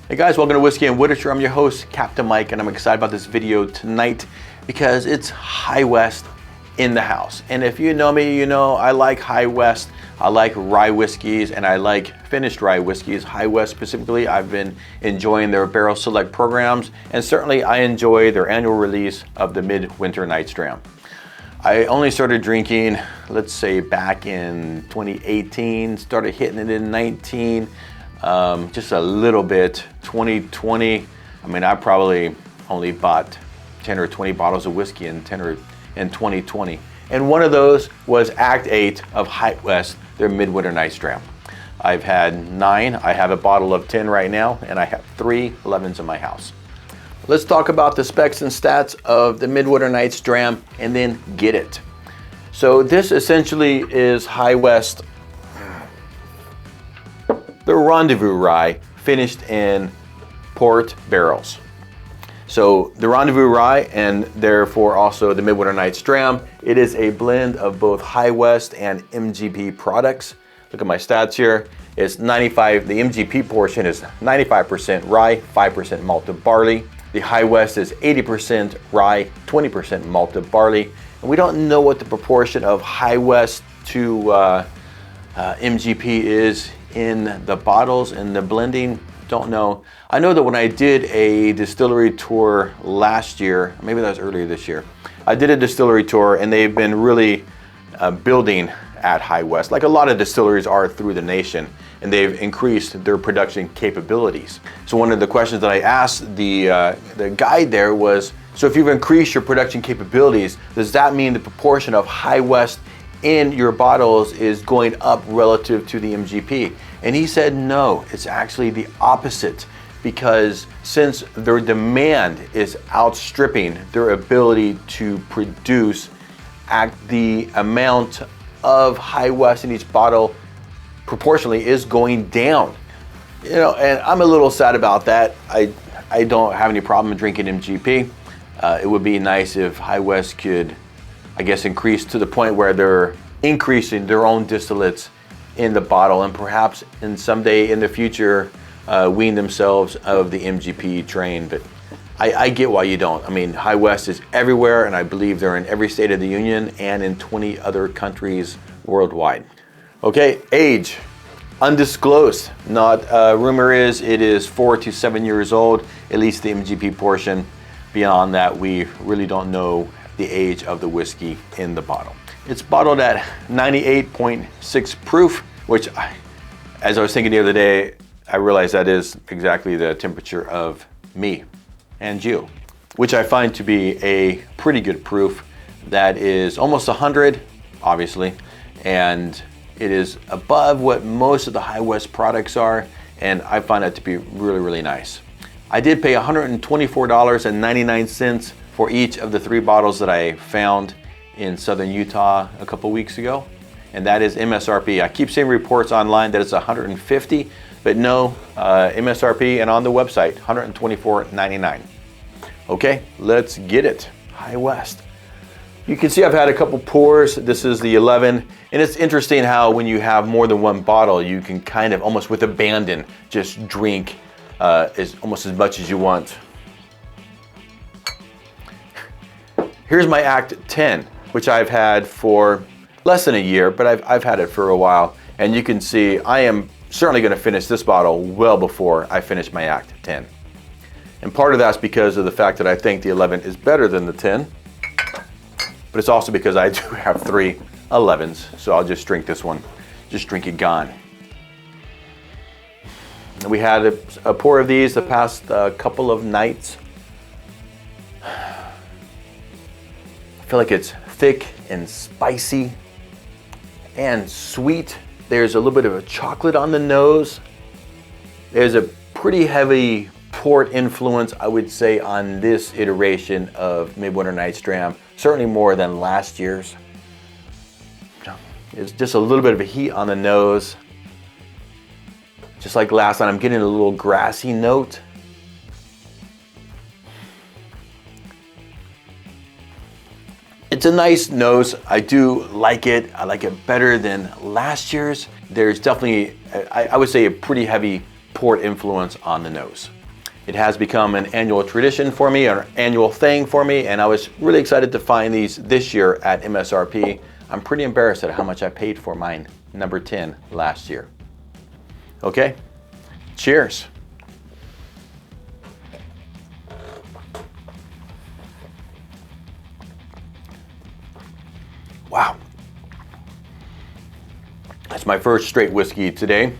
Hey guys, welcome to Whiskey and Literature. I'm your host, Captain Mike, and I'm excited about this video tonight because it's High West in the house. And if you know me, you know I like High West. I like rye whiskeys and I like finished rye whiskeys. High West specifically, I've been enjoying their barrel select programs, and certainly I enjoy their annual release of the Midwinter Night's Dram. I only started drinking, let's say back in 2018, started hitting it in 19. Just a little bit. 2020, I mean, I probably only bought 10 or 20 bottles of whiskey in 2020. And one of those was Act 8 of High West, their Midwinter Night's Dram. I've had 9. I have a bottle of 10 right now, and I have 3 11s in my house. Let's talk about the specs and stats of the Midwinter Night's Dram and then get it. So this essentially is High West, the Rendezvous Rye, finished in port barrels. So the Rendezvous Rye, and therefore also the Midwinter Night's Dram, it is a blend of both High West and MGP products. Look at my stats here. It's 95, the MGP portion is 95% rye, 5% malted barley. The High West is 80% rye, 20% malted barley. And we don't know what the proportion of High West to MGP is in the bottles and the blending. Don't know. I know that when I did a distillery tour last year, maybe that was earlier this year, I did a distillery tour and they've been really building at High West, like a lot of distilleries are through the nation, and they've increased their production capabilities. So one of the questions that I asked the guide there was, so if you've increased your production capabilities, does that mean the proportion of High West in your bottles is going up relative to the MGP? And he said no, it's actually the opposite, because since their demand is outstripping their ability to produce at the amount of High West in each bottle proportionally is going down. You know, and I'm a little sad about that. I don't have any problem drinking MGP. It would be nice if High West could, I guess, increase to the point where they're increasing their own distillates in the bottle, and perhaps in someday in the future wean themselves of the MGP train. But I get why you don't. I mean, High West is everywhere, and I believe they're in every state of the union and in 20 other countries worldwide. Okay, age, undisclosed. Not rumor is it is 4 to 7 years old, at least the MGP portion. Beyond that, we really don't know the age of the whiskey in the bottle. It's bottled at 98.6 proof, which, as I was thinking the other day, I realized that is exactly the temperature of me and you, which I find to be a pretty good proof. That is almost 100, obviously, and it is above what most of the High West products are, and I find that to be really, really nice. I did pay $124.99 for each of the 3 bottles that I found in southern Utah a couple weeks ago, and that is MSRP. I keep seeing reports online that it's $150, but no, MSRP and on the website, $124.99. Okay, let's get it. High West. You can see I've had a couple pours. This is the 11, and it's interesting how when you have more than one bottle, you can kind of almost with abandon just drink almost as much as you want. Here's my Act 10, which I've had for less than a year, but I've had it for a while. And you can see I am certainly going to finish this bottle well before I finish my Act 10. And part of that's because of the fact that I think the 11 is better than the 10, but it's also because I do have 3 11s, so I'll just drink this one, just drink it gone. And we had a pour of these the past couple of nights. I feel like it's thick and spicy and sweet. There's a little bit of a chocolate on the nose. There's a pretty heavy port influence, I would say, on this iteration of Midwinter Night's Dram. Certainly more than last year's. It's just a little bit of a heat on the nose. Just like last night, I'm getting a little grassy note. It's a nice nose. I do like it. I like it better than last year's. There's definitely, I would say, a pretty heavy port influence on the nose. It has become an annual tradition for me, an annual thing for me, and I was really excited to find these this year at MSRP. I'm pretty embarrassed at how much I paid for mine, number 10, last year. Okay, cheers. Wow. That's my first straight whiskey today.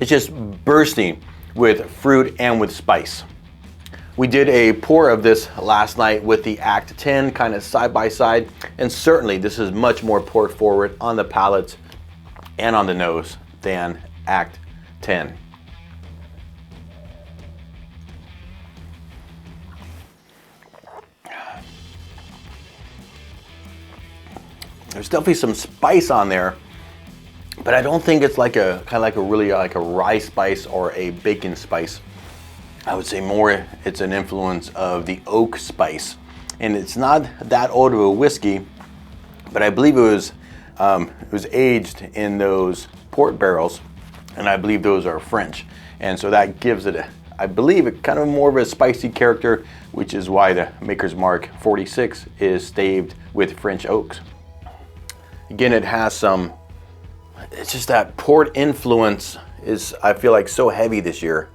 It's just bursting with fruit and with spice. We did a pour of this last night with the Act 10 kind of side by side, and certainly this is much more port forward on the palate and on the nose than Act 10. There's definitely some spice on there, but I don't think it's like a kind of like a really like a rye spice or a bacon spice. I would say more it's an influence of the oak spice, and it's not that old of a whiskey, but I believe it was aged in those port barrels, and I believe those are French, and so that gives it I believe it kind of more of a spicy character, which is why the Maker's Mark 46 is staved with French oaks. Again, it has some, it's just that port influence is, I feel like, so heavy this year.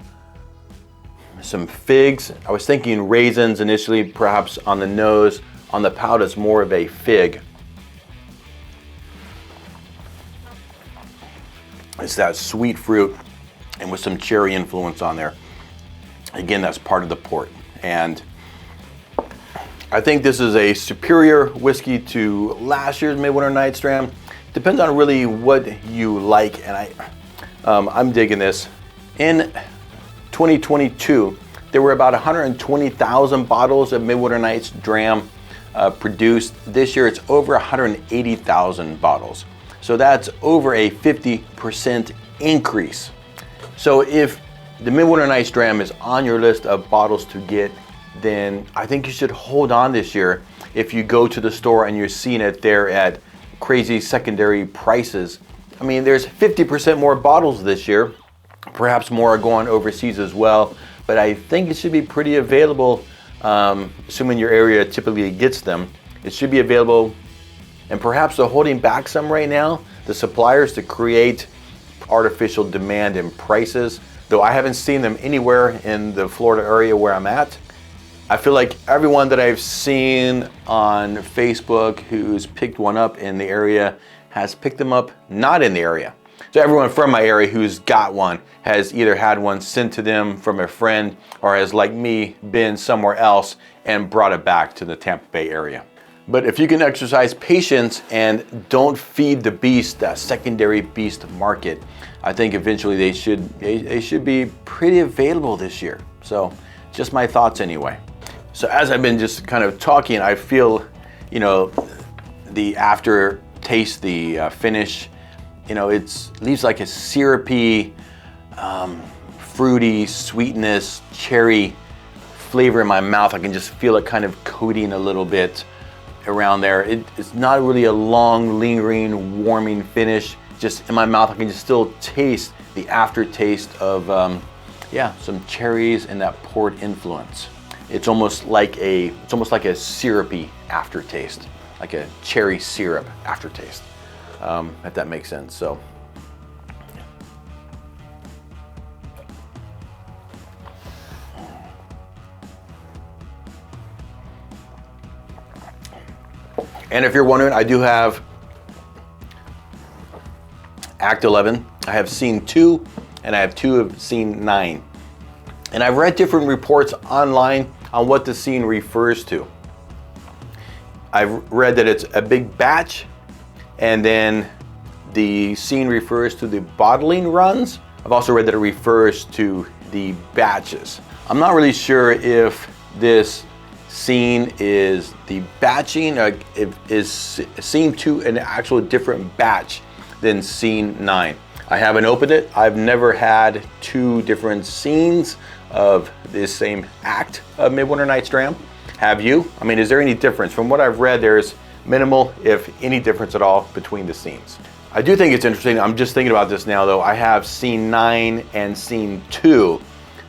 Some figs. I was thinking raisins initially, perhaps on the nose. On the palate, it's more of a fig. It's that sweet fruit and with some cherry influence on there. Again, that's part of the port. And I think this is a superior whiskey to last year's Midwinter Night's Dram. Depends on really what you like, and I'm digging this. In 2022, there were about 120,000 bottles of Midwinter Night's Dram produced. This year, it's over 180,000 bottles. So that's over a 50% increase. So if the Midwinter Night's Dram is on your list of bottles to get, then I think you should hold on this year. If you go to the store and you're seeing it there at crazy secondary prices, I mean, there's 50% more bottles this year. Perhaps more are going overseas as well, but I think it should be pretty available, assuming your area typically gets them. It should be available, and perhaps they're holding back some right now, the suppliers, to create artificial demand and prices, though I haven't seen them anywhere in the Florida area where I'm at. I feel like everyone that I've seen on Facebook who's picked one up in the area has picked them up not in the area. So everyone from my area who's got one has either had one sent to them from a friend or has, like me, been somewhere else and brought it back to the Tampa Bay area. But if you can exercise patience and don't feed the beast, that secondary beast market, I think eventually they should be pretty available this year. So just my thoughts anyway. So as I've been just kind of talking, I feel, you know, the aftertaste, the finish, you know, it leaves like a syrupy, fruity sweetness, cherry flavor in my mouth. I can just feel it kind of coating a little bit around there. It's not really a long, lingering, warming finish. Just in my mouth, I can just still taste the aftertaste of, some cherries and that port influence. It's almost like a syrupy aftertaste, like a cherry syrup aftertaste, if that makes sense. So, and if you're wondering, I do have Act 11. I have Scene 2, and I have 2 of Scene 9. And I've read different reports online on what the scene refers to. I've read that it's a big batch, and then the scene refers to the bottling runs. I've also read that it refers to the batches. I'm not really sure if this scene is the batching, is scene 2 an actual different batch than scene 9. I haven't opened it. I've never had 2 different scenes of this same act of Midwinter Night's Dram. Have you? I mean, is there any difference? From what I've read, there's minimal, if any difference at all, between the scenes. I do think it's interesting. I'm just thinking about this now, though. I have Scene 9 and Scene 2.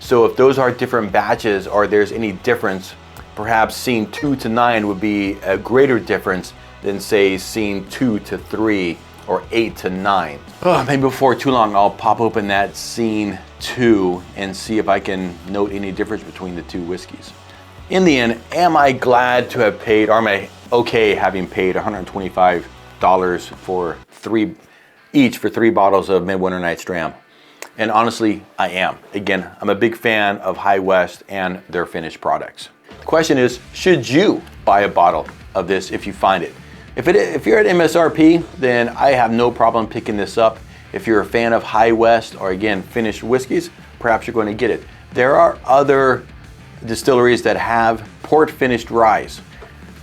So if those are different batches or there's any difference, perhaps scene 2 to 9 would be a greater difference than say scene 2 to 3 or 8 to 9. Maybe before too long I'll pop open that scene 2 and see if I can note any difference between the two whiskeys. In the end, am I glad to have paid, or am I okay having paid $125 for each for 3 bottles of Midwinter Night's Dram? And honestly, I am. Again, I'm a big fan of Rye West and their finished products. The question is, should you buy a bottle of this if you find it? If you're at MSRP, then I have no problem picking this up. If you're a fan of Rye West or again, finished whiskeys, perhaps you're going to get it. There are other distilleries that have port finished ryes.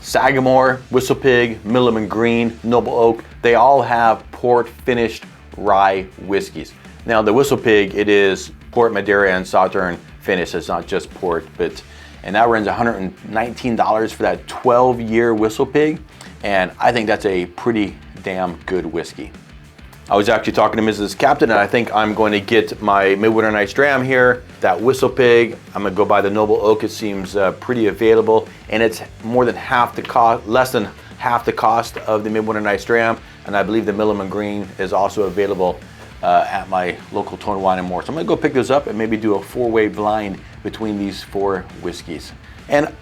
Sagamore, Whistlepig, Milliman Green, Noble Oak, they all have port finished rye whiskeys. Now the Whistlepig, it is port, Madeira, and Sauterne finish. It's not just port, and that runs $119 for that 12-year Whistlepig, and I think that's a pretty damn good whiskey. I was actually talking to Mrs. Captain, and I think I'm going to get my Midwinter Night's Dram here, that Whistlepig. I'm gonna go buy the Noble Oak. It seems pretty available, and it's more than half the cost, less than half the cost of the Midwinter Night's Dram, and I believe the Milliman Green is also available at my local Tone Wine and More. So I'm gonna go pick those up and maybe do a 4-way blind between these 4 whiskeys. And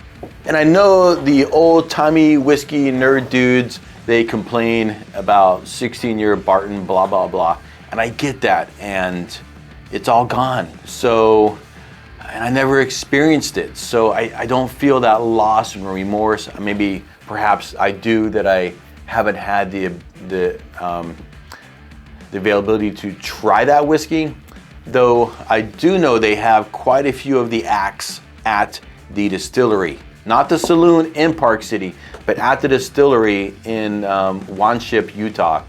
I know the old-timey whiskey nerd dudes, they complain about 16-year Barton, blah, blah, blah. And I get that, and it's all gone. So, and I never experienced it. So I don't feel that loss and remorse. Maybe, perhaps I do, that I haven't had the availability to try that whiskey. Though I do know they have quite a few of the acts at the distillery. Not the saloon in Park City, but at the distillery in Wanship, Utah.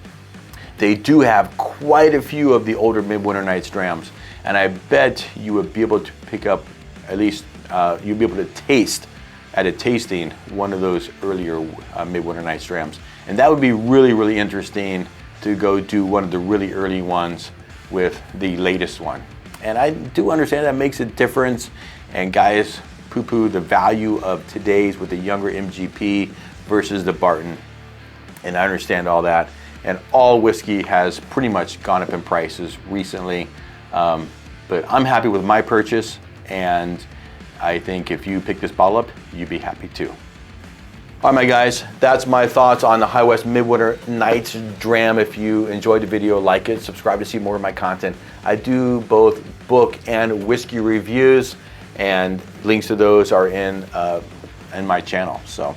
They do have quite a few of the older Midwinter Night's Drams, and I bet you would be able to pick up, at least you'd be able to taste at a tasting one of those earlier Midwinter Night's Drams. And that would be really, really interesting to go do one of the really early ones with the latest one. And I do understand that makes a difference, and guys poo-poo the value of today's with the younger MGP versus the Barton, and I understand all that. And all whiskey has pretty much gone up in prices recently, but I'm happy with my purchase, and I think if you pick this bottle up, you'd be happy too. All right, my guys, that's my thoughts on the Rye West Midwinter Night's Dram. If you enjoyed the video, like it, subscribe to see more of my content. I do both book and whiskey reviews, and links to those are in my channel. So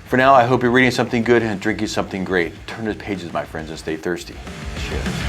for now, I hope you're reading something good and drinking something great. Turn the pages, my friends, and stay thirsty. Cheers.